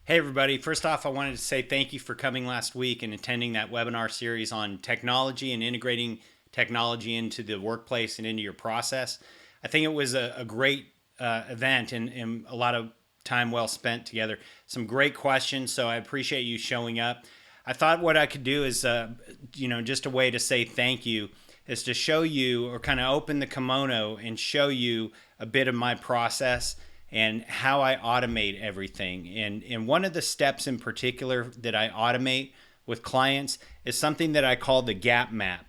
Hey, everybody. First off, I wanted to say thank you for coming last week and attending that webinar series on technology and integrating technology into the workplace and into your process. I think it was a great event and a lot of time well spent together. Some great questions, so I appreciate you showing up. I thought what I could do is, just a way to say thank you is to show you or kind of open the kimono and show you a bit of my process and how I automate everything. And one of the steps in particular that I automate with clients is something that I call the gap map.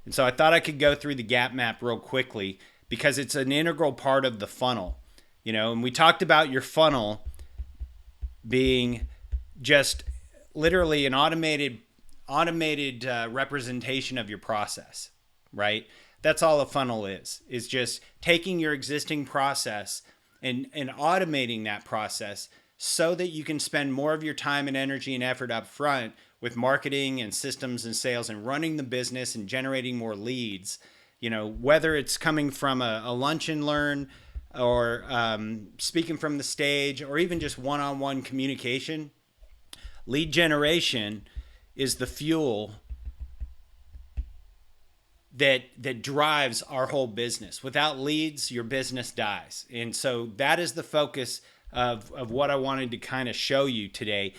And so I thought I could go through the gap map real quickly because it's an integral part of the funnel. And we talked about your funnel being just literally an automated representation of your process, right? That's all a funnel is just taking your existing process and automating that process so that you can spend more of your time and energy and effort up front with marketing and systems and sales and running the business and generating more leads. Whether it's coming from a lunch and learn or speaking from the stage or even just one-on-one communication, lead generation is the fuel that drives our whole business. Without leads, your business dies. And so that is the focus of what I wanted to kind of show you today.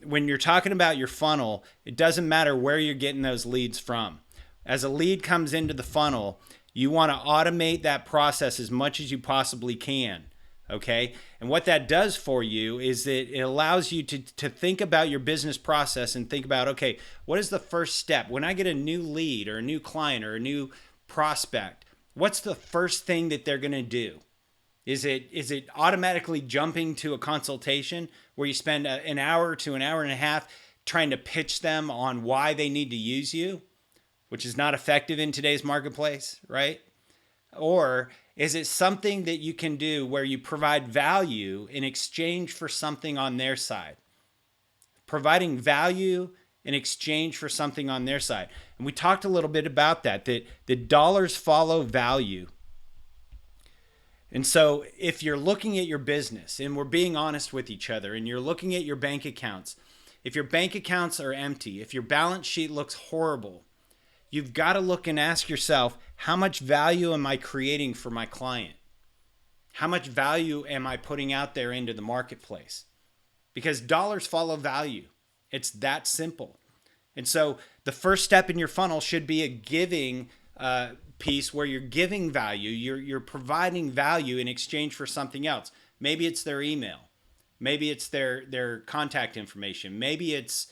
When you're talking about your funnel, it doesn't matter where you're getting those leads from. As a lead comes into the funnel, you want to automate that process as much as you possibly can. Okay. And what that does for you is that it allows you to think about your business process and think about, okay, what is the first step? When I get a new lead or a new client or a new prospect, what's the first thing that they're going to do? Is it automatically jumping to a consultation where you spend an hour to an hour and a half trying to pitch them on why they need to use you, which is not effective in today's marketplace, right? Or is it something that you can do where you provide value in exchange for something on their side? Providing value in exchange for something on their side. And we talked a little bit about that dollars follow value. And so if you're looking at your business and we're being honest with each other and you're looking at your bank accounts, if your bank accounts are empty, if your balance sheet looks horrible, you've got to look and ask yourself, how much value am I creating for my client? How much value am I putting out there into the marketplace? Because dollars follow value. It's that simple. And so the first step in your funnel should be a giving piece where you're giving value. You're providing value in exchange for something else. Maybe it's their email. Maybe it's their contact information. Maybe it's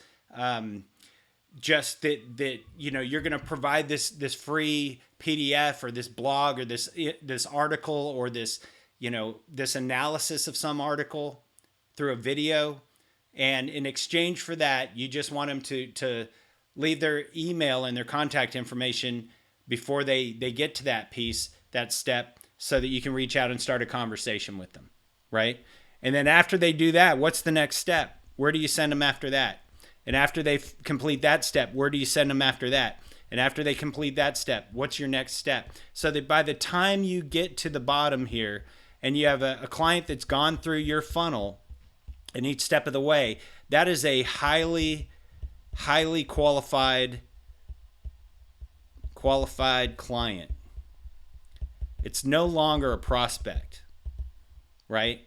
just that you're going to provide this free PDF or this blog or this article or this analysis of some article through a video, and in exchange for that you just want them to leave their email and their contact information before they get to that step, so that you can reach out and start a conversation with them, right? And then after they do that, what's the next step? Where do you send them after that? And after they complete that step, where do you send them after that? And after they complete that step, what's your next step? So that by the time you get to the bottom here and you have a client that's gone through your funnel in each step of the way, that is a highly qualified client. It's no longer a prospect, right?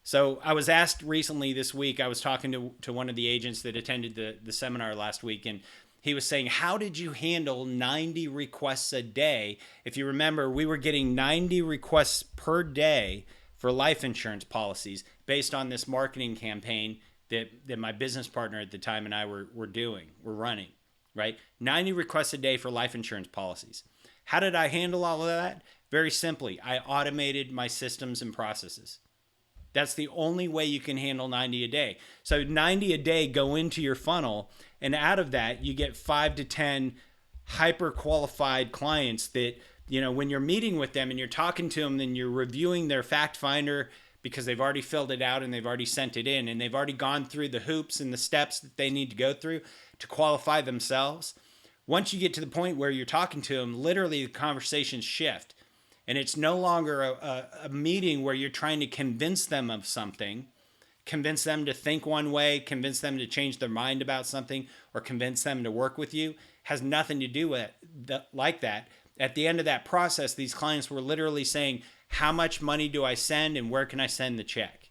So I was asked recently this week, I was talking to one of the agents that attended the seminar last week, and he was saying, how did you handle 90 requests a day? If you remember, we were getting 90 requests per day for life insurance policies based on this marketing campaign that my business partner at the time and I were running, right? 90 requests a day for life insurance policies. How did I handle all of that? Very simply, I automated my systems and processes. That's the only way you can handle 90 a day. So 90 a day go into your funnel, and out of that, you get 5 to 10 hyper qualified clients that, when you're meeting with them and you're talking to them, then you're reviewing their fact finder because they've already filled it out and they've already sent it in and they've already gone through the hoops and the steps that they need to go through to qualify themselves. Once you get to the point where you're talking to them, literally the conversations shift. And it's no longer a meeting where you're trying to convince them of something, convince them to think one way, convince them to change their mind about something, or convince them to work with you, has nothing to do with it like that. At the end of that process, these clients were literally saying, how much money do I send and where can I send the check?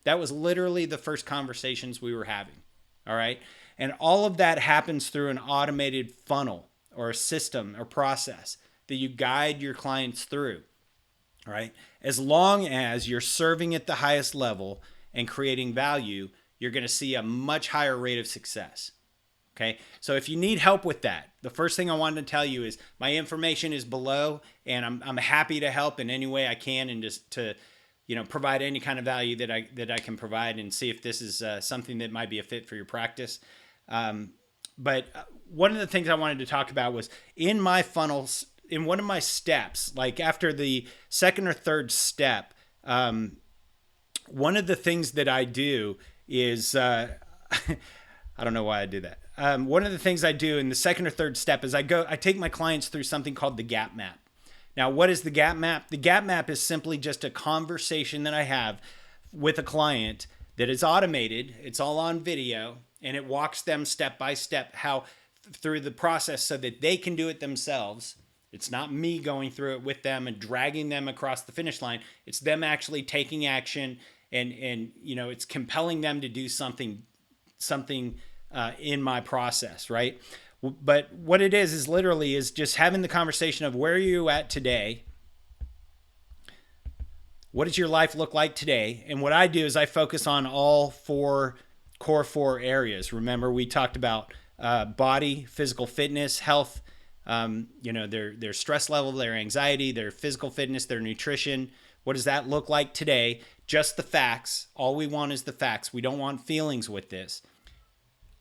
That was literally the first conversations we were having. All right. And all of that happens through an automated funnel or a system or process that you guide your clients through. All right. As long as you're serving at the highest level and creating value, you're going to see a much higher rate of success. Okay. So if you need help with that, the first thing I wanted to tell you is my information is below, and I'm happy to help in any way I can, and just to, provide any kind of value that I can provide, and see if this is something that might be a fit for your practice. But one of the things I wanted to talk about was in my funnels, in one of my steps, like after the second or third step, one of the things that I do is, I don't know why I do that. One of the things I do in the second or third step is I take my clients through something called the gap map. Now, what is the gap map? The gap map is simply just a conversation that I have with a client that is automated. It's all on video, and it walks them step by step through the process so that they can do it themselves. It's not me going through it with them and dragging them across the finish line. It's them actually taking action, and it's compelling them to do something in my process, right? But what it is literally just having the conversation of where are you at today? What does your life look like today? And what I do is I focus on all core four areas. Remember, we talked about body, physical fitness, health, their stress level, their anxiety, their physical fitness, their nutrition. What does that look like today? Just the facts. All we want is the facts. We don't want feelings with this.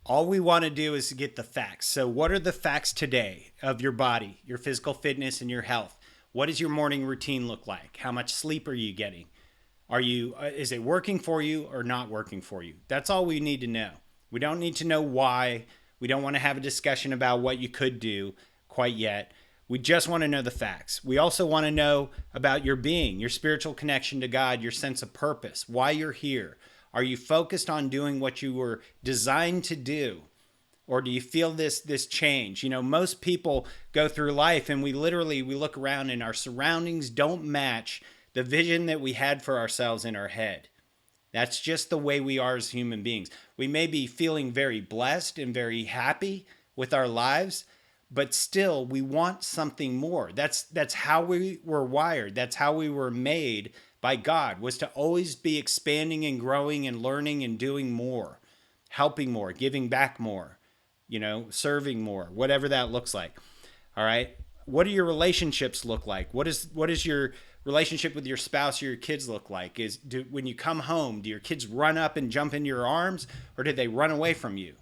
All we want to do is get the facts. So what are the facts today of your body, your physical fitness, and your health? What does your morning routine look like? How much sleep are you getting? Is it working for you or not working for you? That's all we need to know. We don't need to know why. We don't want to have a discussion about what you could do quite yet. We just want to know the facts. We also want to know about your being, your spiritual connection to God, your sense of purpose, why you're here. Are you focused on doing what you were designed to do? Or do you feel this change? Most people go through life and we look around and our surroundings don't match the vision that we had for ourselves in our head. That's just the way we are as human beings. We may be feeling very blessed and very happy with our lives, but still we want something more. That's how we were wired. That's how we were made by God, was to always be expanding and growing and learning and doing more, helping more, giving back more, serving more, whatever that looks like. All right. What do your relationships look like? What is your relationship with your spouse or your kids look like? When you come home, do your kids run up and jump into your arms, or do they run away from you?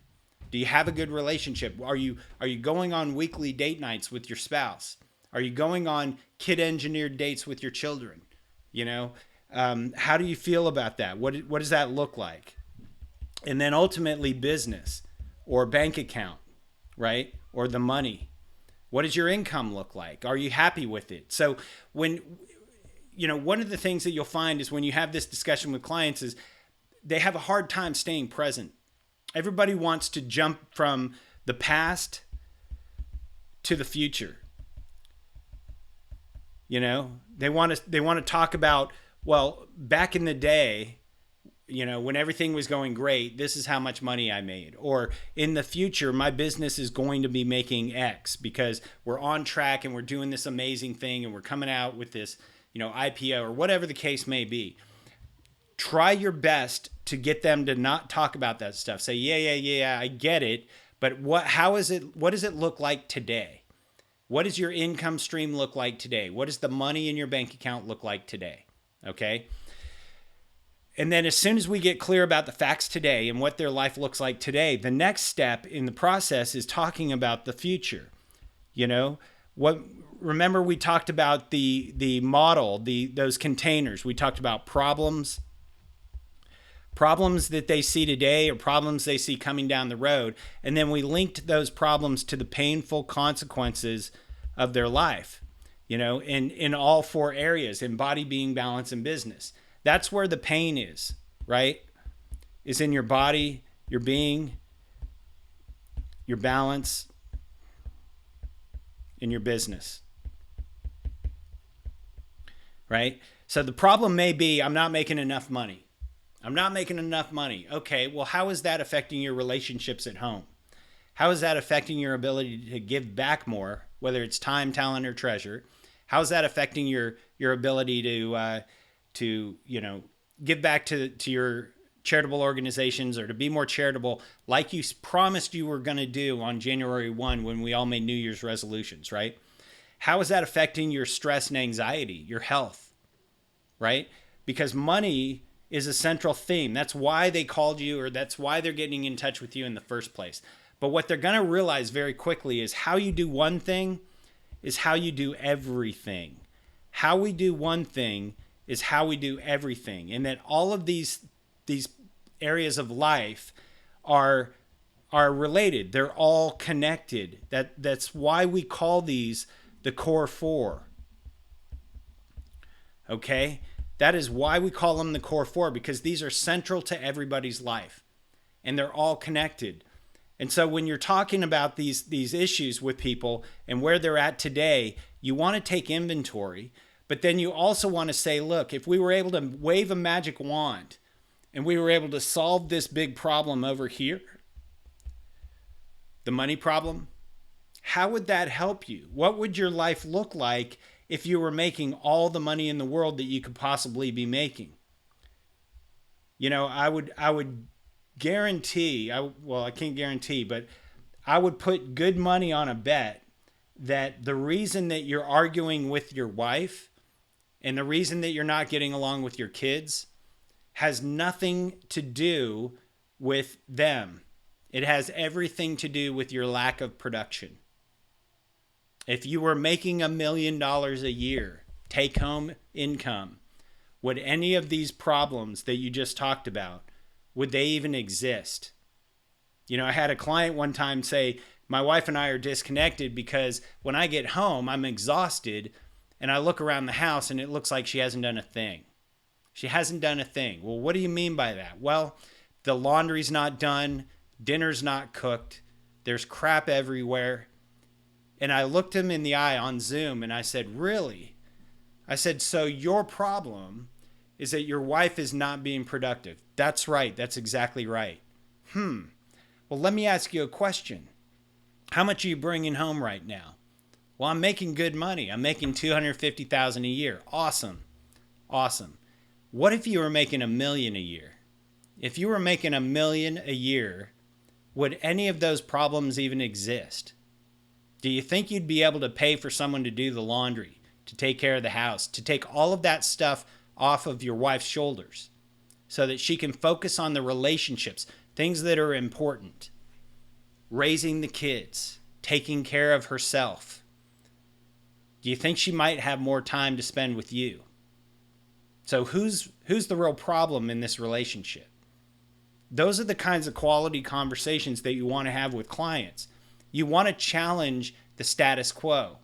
Do you have a good relationship? Are you going on weekly date nights with your spouse? Are you going on kid-engineered dates with your children? How do you feel about that? What does that look like? And then ultimately business or bank account, right? Or the money. What does your income look like? Are you happy with it? So one of the things that you'll find is when you have this discussion with clients is they have a hard time staying present. Everybody wants to jump from the past to the future. They want to talk about, well, back in the day, when everything was going great, this is how much money I made. Or in the future, my business is going to be making X because we're on track and we're doing this amazing thing and we're coming out with this, IPO or whatever the case may be. Try your best to get them to not talk about that stuff. Say, yeah, I get it. But what does it look like today? What does your income stream look like today? What does the money in your bank account look like today? Okay. And then as soon as we get clear about the facts today and what their life looks like today, the next step in the process is talking about the future. Remember we talked about the model, those containers. We talked about problems that they see today or problems they see coming down the road. And then we linked those problems to the painful consequences of their life, in all four areas, in body, being, balance, and business. That's where the pain is, right? is in your body, your being, your balance, in your business. Right? So the problem may be, I'm not making enough money. I'm not making enough money. Okay, well, how is that affecting your relationships at home? How is that affecting your ability to give back more, whether it's time, talent, or treasure? How is that affecting your ability to give back to your charitable organizations, or to be more charitable like you promised you were going to do on January 1 when we all made New Year's resolutions, right? How is that affecting your stress and anxiety, your health, right? Because money is a central theme. That's why they called you, or that's why they're getting in touch with you in the first place. But what they're going to realize very quickly is how you do one thing is how you do everything. How we do one thing is how we do everything. And that all of these areas of life are related. They're all connected. That's why we call these the core four. Okay? That is why we call them the core four, because these are central to everybody's life and they're all connected. And so when you're talking about these issues with people and where they're at today, you want to take inventory, but then you also want to say, look, if we were able to wave a magic wand and we were able to solve this big problem over here, the money problem, how would that help you? What would your life look like if you were making all the money in the world that you could possibly be making? I would guarantee, I can't guarantee, but I would put good money on a bet that the reason that you're arguing with your wife and the reason that you're not getting along with your kids has nothing to do with them. It has everything to do with your lack of production. If you were making $1 million a year, take home income, would any of these problems that you just talked about, would they even exist? I had a client one time say, my wife and I are disconnected because when I get home, I'm exhausted and I look around the house and it looks like she hasn't done a thing. She hasn't done a thing. Well, what do you mean by that? Well, the laundry's not done, dinner's not cooked, there's crap everywhere. And I looked him in the eye on Zoom and I said, really? I said, so your problem is that your wife is not being productive. That's right. That's exactly right. Well, let me ask you a question. How much are you bringing home right now? Well, I'm making good money. I'm making $250,000 a year. Awesome. What if you were making $1 million a year? If you were making $1 million a year, would any of those problems even exist? Do you think you'd be able to pay for someone to do the laundry, to take care of the house, to take all of that stuff off of your wife's shoulders so that she can focus on the relationships, things that are important, raising the kids, taking care of herself? Do you think she might have more time to spend with you? So who's the real problem in this relationship? Those are the kinds of quality conversations that you want to have with clients. You want to challenge the status quo.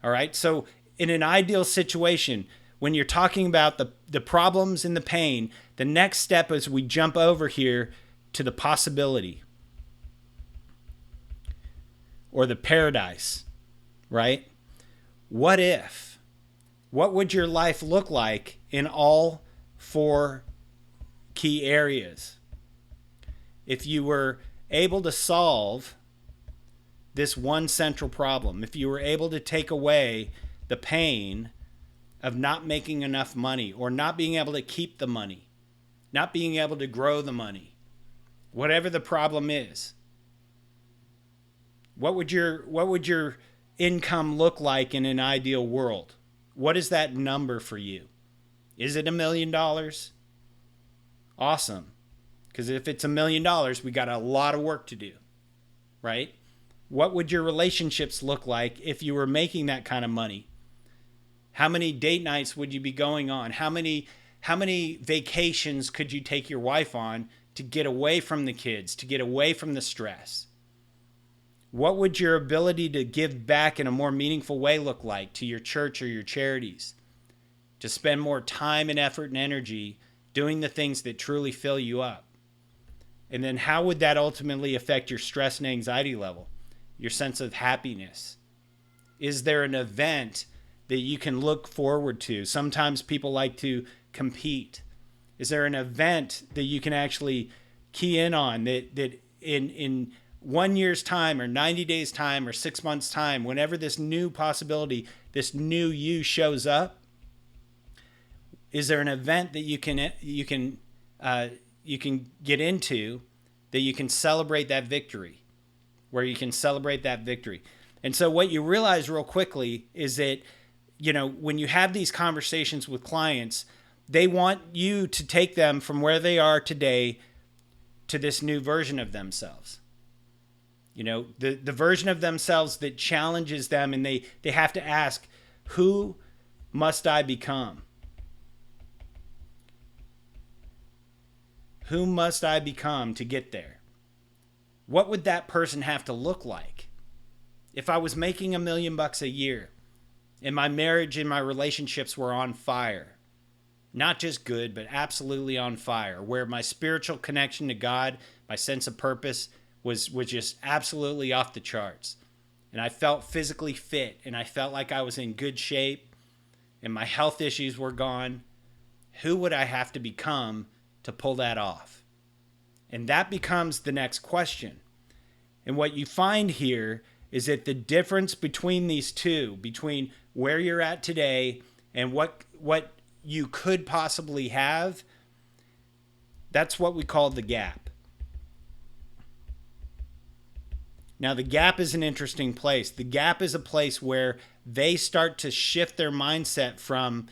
All right? So in an ideal situation, when you're talking about the problems and the pain, the next step is we jump over here to the possibility or the paradise, right? What if? What would your life look like in all four key areas if you were able to solve this one central problem? If you were able to take away the pain of not making enough money, or not being able to keep the money, not being able to grow the money, whatever the problem is, what would your income look like in an ideal world? What is that number for you? Is it $1 million? Awesome. Because if it's $1 million, we got a lot of work to do, right? What would your relationships look like if you were making that kind of money? How many date nights would you be going on? How many vacations could you take your wife on to get away from the kids, to get away from the stress? What would your ability to give back in a more meaningful way look like to your church or your charities? To spend more time and effort and energy doing the things that truly fill you up. And then how would that ultimately affect your stress and anxiety level, your sense of happiness? Is there an event that you can look forward to? Sometimes people like to compete. Is there an event that you can actually key in on that in 1 year's time or 90 days time or 6 months time, whenever this new possibility, this new you shows up, is there an event that you can get into that you can celebrate that victory, where you can celebrate that victory? And so what you realize real quickly is that, when you have these conversations with clients, they want you to take them from where they are today to this new version of themselves. The version of themselves that challenges them, and they have to ask, who must I become? Who must I become to get there? What would that person have to look like? If I was making $1 million a year and my marriage and my relationships were on fire, not just good, but absolutely on fire, where my spiritual connection to God, my sense of purpose was just absolutely off the charts. And I felt physically fit, and I felt like I was in good shape, and my health issues were gone. Who would I have to become to pull that off? And that becomes the next question. And what you find here is that the difference between these two, between where you're at today and what you could possibly have, that's what we call the gap. Now, the gap is an interesting place. The gap is a place where they start to shift their mindset from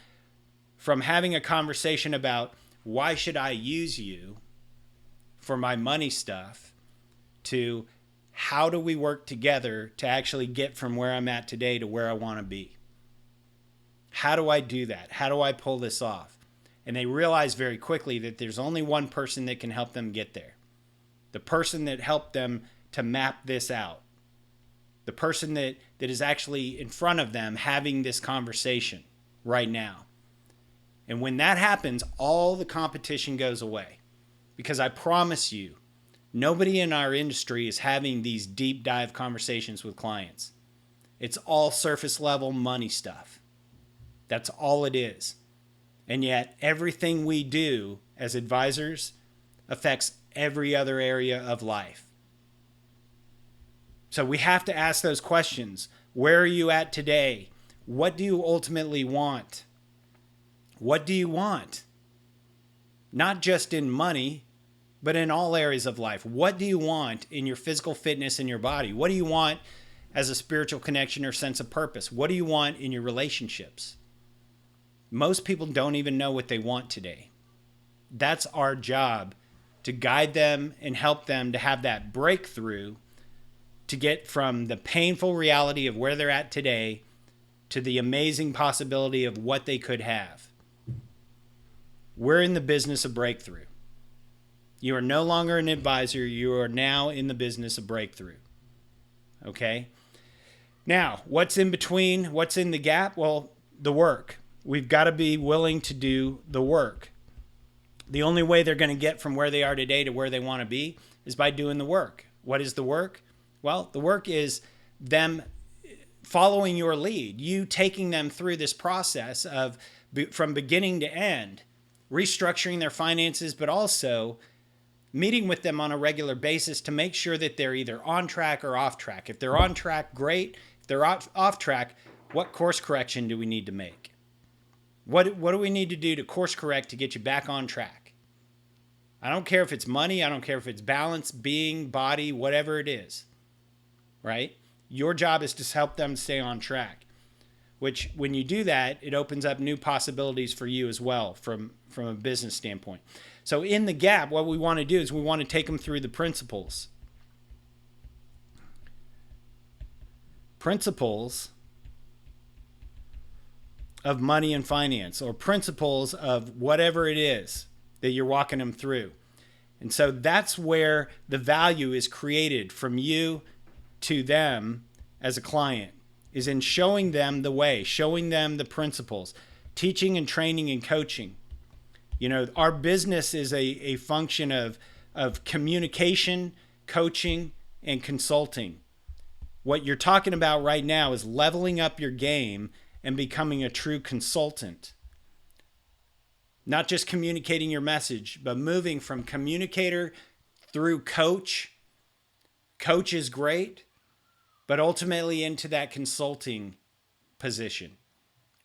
having a conversation about why should I use you for my money stuff to how do we work together to actually get from where I'm at today to where I want to be? How do I do that? How do I pull this off? And they realize very quickly that there's only one person that can help them get there. The person that helped them to map this out. The person that is actually in front of them having this conversation right now. And when that happens, all the competition goes away. Because I promise you, nobody in our industry is having these deep dive conversations with clients. It's all surface level money stuff. That's all it is. And yet everything we do as advisors affects every other area of life. So we have to ask those questions. Where are you at today? What do you ultimately want? What do you want? Not just in money, but in all areas of life. What do you want in your physical fitness in your body? What do you want as a spiritual connection or sense of purpose? What do you want in your relationships? Most people don't even know what they want today. That's our job, to guide them and help them to have that breakthrough, to get from the painful reality of where they're at today to the amazing possibility of what they could have. We're in the business of breakthrough. You are no longer an advisor. You are now in the business of breakthrough. Okay? Now, what's in between? What's in the gap? Well, the work. We've got to be willing to do the work. The only way they're going to get from where they are today to where they want to be is by doing the work. What is the work? Well, the work is them following your lead, you taking them through this process of from beginning to end, restructuring their finances, but also meeting with them on a regular basis to make sure that they're either on track or off track. If they're on track, great. If they're off track, what course correction do we need to make? What do we need to do to course correct to get you back on track? I don't care if it's money. I don't care if it's balance, being, body, whatever it is, right? Your job is to help them stay on track, which when you do that, it opens up new possibilities for you as well from a business standpoint. So in the gap, what we want to do is we want to take them through the principles. Principles of money and finance, or principles of whatever it is that you're walking them through. And so that's where the value is created from you to them as a client, is in showing them the way, showing them the principles, teaching and training and coaching. You know, our business is a function of of communication, coaching, and consulting. What you're talking about right now is leveling up your game and becoming a true consultant. Not just communicating your message, but moving from communicator through coach. Coach is great, but ultimately into that consulting position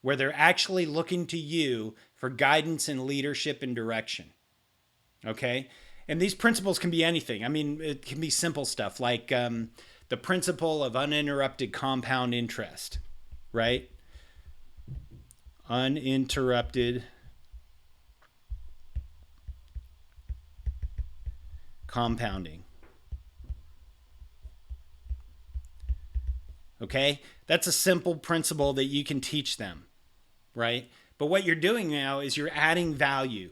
where they're actually looking to you for guidance and leadership and direction. Okay? And these principles can be anything. I mean, it can be simple stuff like the principle of uninterrupted compound interest, right? Uninterrupted compounding. Okay? That's a simple principle that you can teach them, right? But what you're doing now is you're adding value.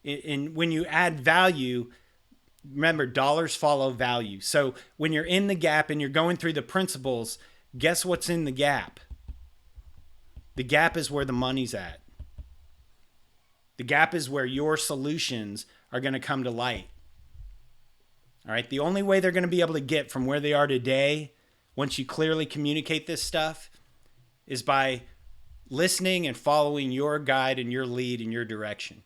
And when you add value, remember, dollars follow value. So when you're in the gap and you're going through the principles, guess what's in the gap? The gap is where the money's at. The gap is where your solutions are going to come to light. All right. The only way they're going to be able to get from where they are today, once you clearly communicate this stuff, is by listening and following your guide and your lead in your direction.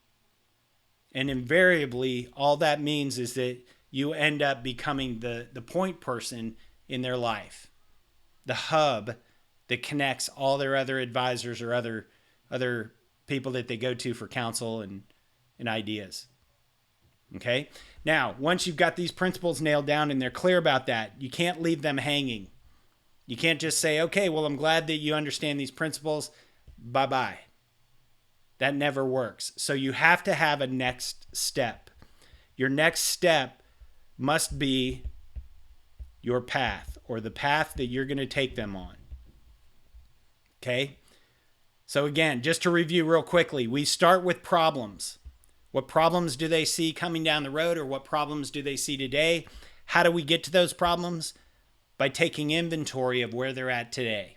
And invariably, all that means is that you end up becoming the point person in their life, the hub that connects all their other advisors or other people that they go to for counsel and ideas. Okay? Now, once you've got these principles nailed down and they're clear about that, you can't leave them hanging. You can't just say, okay, well, I'm glad that you understand these principles. Bye-bye. That never works. So you have to have a next step. Your next step must be your path, or the path that you're going to take them on. Okay? So again, just to review real quickly, we start with problems. What problems do they see coming down the road, or what problems do they see today? How do we get to those problems? By taking inventory of where they're at today.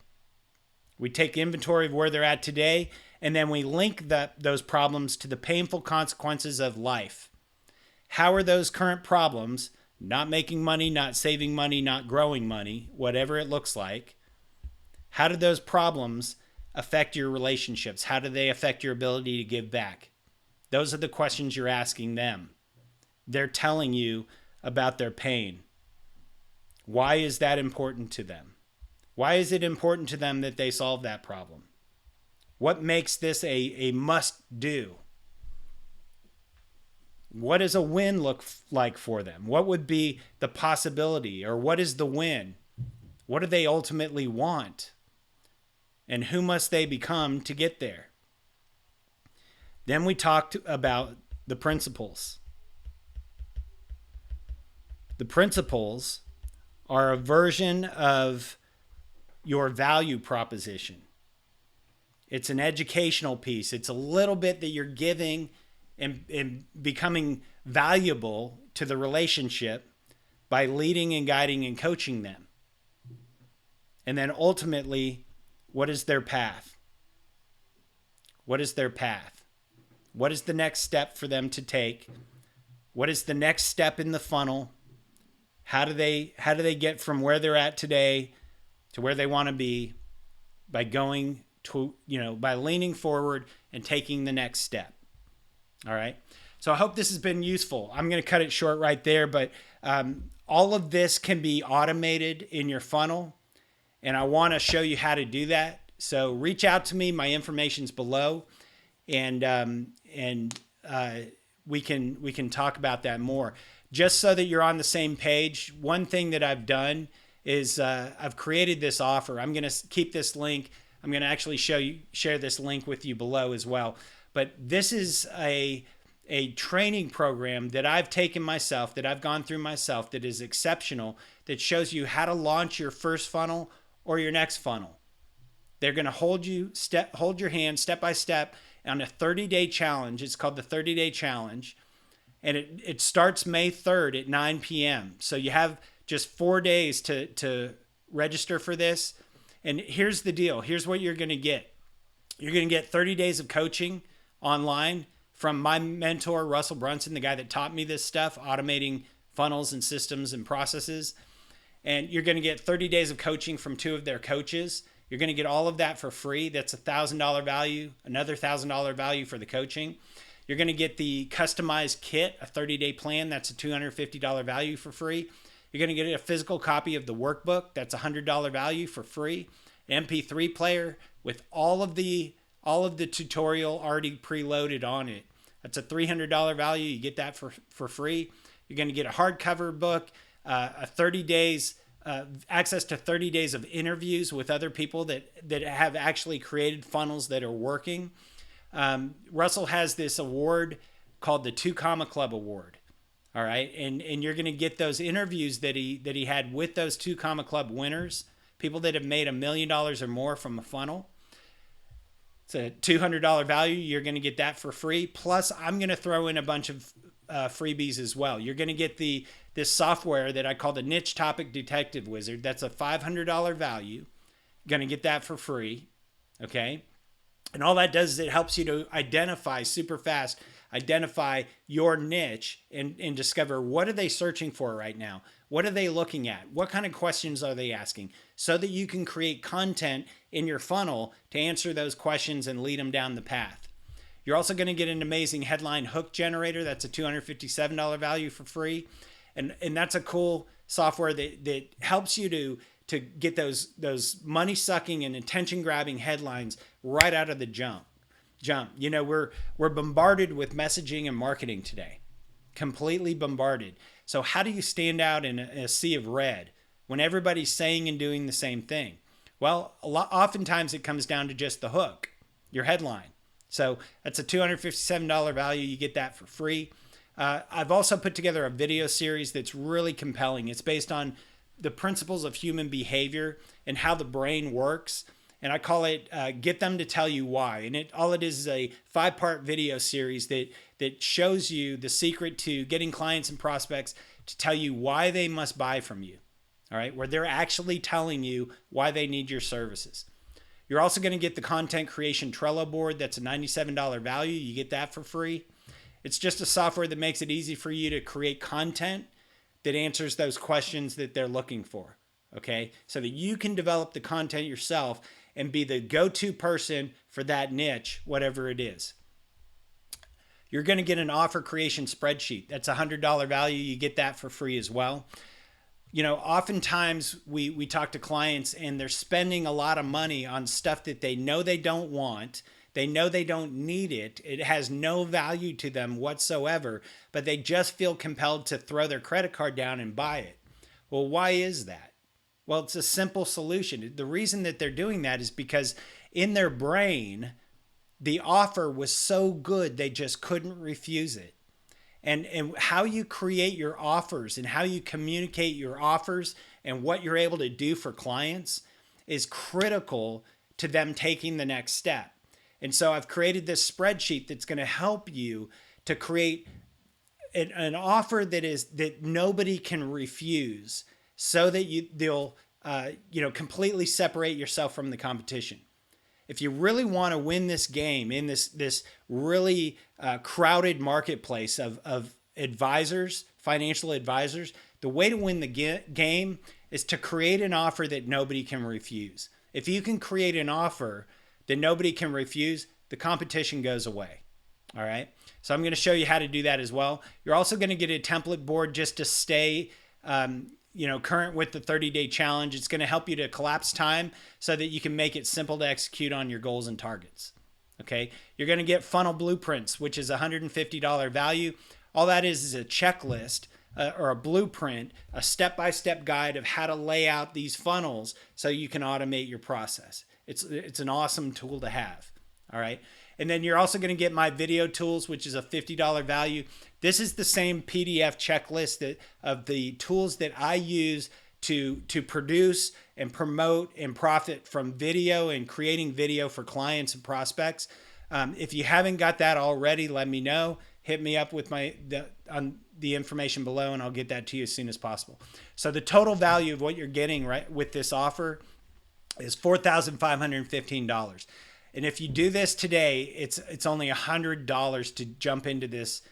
We take inventory of where they're at today, and then we link those problems to the painful consequences of life. How are those current problems, not making money, not saving money, not growing money, whatever it looks like, how do those problems affect your relationships? How do they affect your ability to give back? Those are the questions you're asking them. They're telling you about their pain. Why is that important to them? Why is it important to them that they solve that problem? What makes this a must-do? What does a win look like for them? What would be the possibility, or what is the win? What do they ultimately want? And who must they become to get there? Then we talked about the principles. The principles are a version of your value proposition. It's an educational piece. It's a little bit that you're giving and becoming valuable to the relationship by leading and guiding and coaching them. And then ultimately, what is their path? What is their path? What is the next step for them to take? What is the next step in the funnel? How do they get from where they're at today to where they want to be by going to, by leaning forward and taking the next step? All right. So I hope this has been useful. I'm going to cut it short right there, but all of this can be automated in your funnel, and I want to show you how to do that. So reach out to me. My information's below, and we can talk about that more. Just so that you're on the same page, one thing that I've done is I've created this offer. I'm going to keep this link. I'm going to actually share this link with you below as well. But this is a training program that I've taken myself, that I've gone through myself, that is exceptional, that shows you how to launch your first funnel or your next funnel. They're going to hold your hand step by step on a 30-day challenge. It's called the 30-day challenge. And it starts May 3rd at 9 p.m. So you have just 4 days to register for this. And here's the deal. Here's what you're going to get. You're going to get 30 days of coaching online from my mentor, Russell Brunson, the guy that taught me this stuff, automating funnels and systems and processes. And you're going to get 30 days of coaching from 2 of their coaches. You're going to get all of that for free. That's $1,000 value, another $1,000 value for the coaching. You're going to get the customized kit, a 30-day plan. That's a $250 value for free. You're going to get a physical copy of the workbook. That's a $100 value for free. An MP3 player with all of the tutorial already preloaded on it. That's a $300 value. You get that for free. You're going to get a hardcover book, a 30 days access to 30 days of interviews with other people that have actually created funnels that are working. Russell has this award called the 2 Comma Club Award. All right. And you're going to get those interviews that he had with those 2 Comma Club winners, people that have made $1 million or more from a funnel. It's a $200 value. You're going to get that for free. Plus, I'm going to throw in a bunch of freebies as well. You're going to get this software that I call the Niche Topic Detective Wizard. That's a $500 value. Going to get that for free. Okay. And all that does is it helps you to identify super fast, identify your niche and discover what are they searching for right now? What are they looking at? What kind of questions are they asking? So that you can create content in your funnel to answer those questions and lead them down the path. You're also going to get an amazing headline hook generator. That's a $257 value for free. And that's a cool software that helps you to get those money sucking and attention grabbing headlines right out of the jump. You know, we're bombarded with messaging and marketing today, completely bombarded. So how do you stand out in a sea of red when everybody's saying and doing the same thing? Well, oftentimes it comes down to just the hook, your headline. So that's a $257 value. You get that for free. I've also put together a video series that's really compelling. It's based on the principles of human behavior and how the brain works. And I call it Get Them to Tell You Why. And all it is a 5-part video series that shows you the secret to getting clients and prospects to tell you why they must buy from you. All right, where they're actually telling you why they need your services. You're also going to get the content creation Trello board. That's a $97 value. You get that for free. It's just a software that makes it easy for you to create content that answers those questions that they're looking for. Okay, so that you can develop the content yourself and be the go-to person for that niche, whatever it is. You're going to get an offer creation spreadsheet. That's a $100 value. You get that for free as well. You know, oftentimes we talk to clients and they're spending a lot of money on stuff that they know they don't want. They know they don't need it. It has no value to them whatsoever, but they just feel compelled to throw their credit card down and buy it. Well, why is that? Well, it's a simple solution. The reason that they're doing that is because in their brain, the offer was so good, they just couldn't refuse it. And how you create your offers and how you communicate your offers and what you're able to do for clients is critical to them taking the next step. And so I've created this spreadsheet that's going to help you to create an offer that nobody can refuse, so that they'll completely separate yourself from the competition. If you really want to win this game in this really crowded marketplace of advisors, financial advisors, the way to win the game is to create an offer that nobody can refuse. If you can create an offer that nobody can refuse, the competition goes away. All right. So I'm going to show you how to do that as well. You're also going to get a template board just to stay current with the 30-day challenge. It's going to help you to collapse time so that you can make it simple to execute on your goals and targets. Okay. You're going to get funnel blueprints, which is a $150 value. All that is a checklist or a blueprint, a step-by-step guide of how to lay out these funnels so you can automate your process. It's an awesome tool to have. All right. And then you're also going to get my video tools, which is a $50 value. This is the same PDF checklist of the tools that I use to produce and promote and profit from video and creating video for clients and prospects. If you haven't got that already, let me know. Hit me up with on the information below, and I'll get that to you as soon as possible. So the total value of what you're getting right with this offer is $4,515. And if you do this today, it's only $100 to jump into this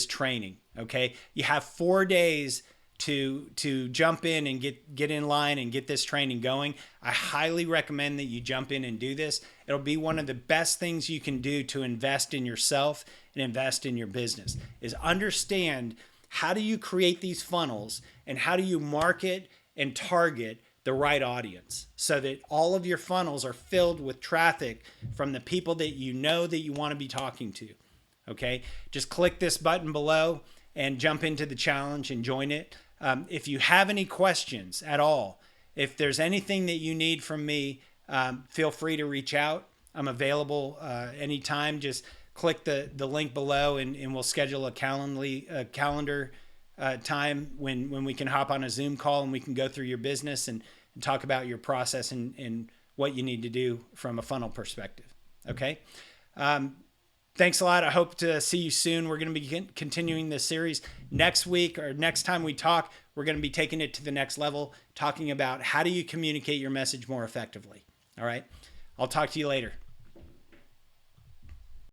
training. Okay, you have 4 days to jump in and get in line and get this training going. I highly recommend that you jump in and do this. It'll be one of the best things you can do to invest in yourself and invest in your business, is understand how do you create these funnels and how do you market and target the right audience so that all of your funnels are filled with traffic from the people that you know that you want to be talking to. Okay, just click this button below and jump into the challenge and join it. If you have any questions at all, if there's anything that you need from me, feel free to reach out. I'm available anytime. Just click the link below and we'll schedule a calendar time when we can hop on a Zoom call and we can go through your business and talk about your process and what you need to do from a funnel perspective. Okay. Thanks a lot. I hope to see you soon. We're going to be continuing this series next week, or next time we talk. We're going to be taking it to the next level, talking about how do you communicate your message more effectively. All right. I'll talk to you later.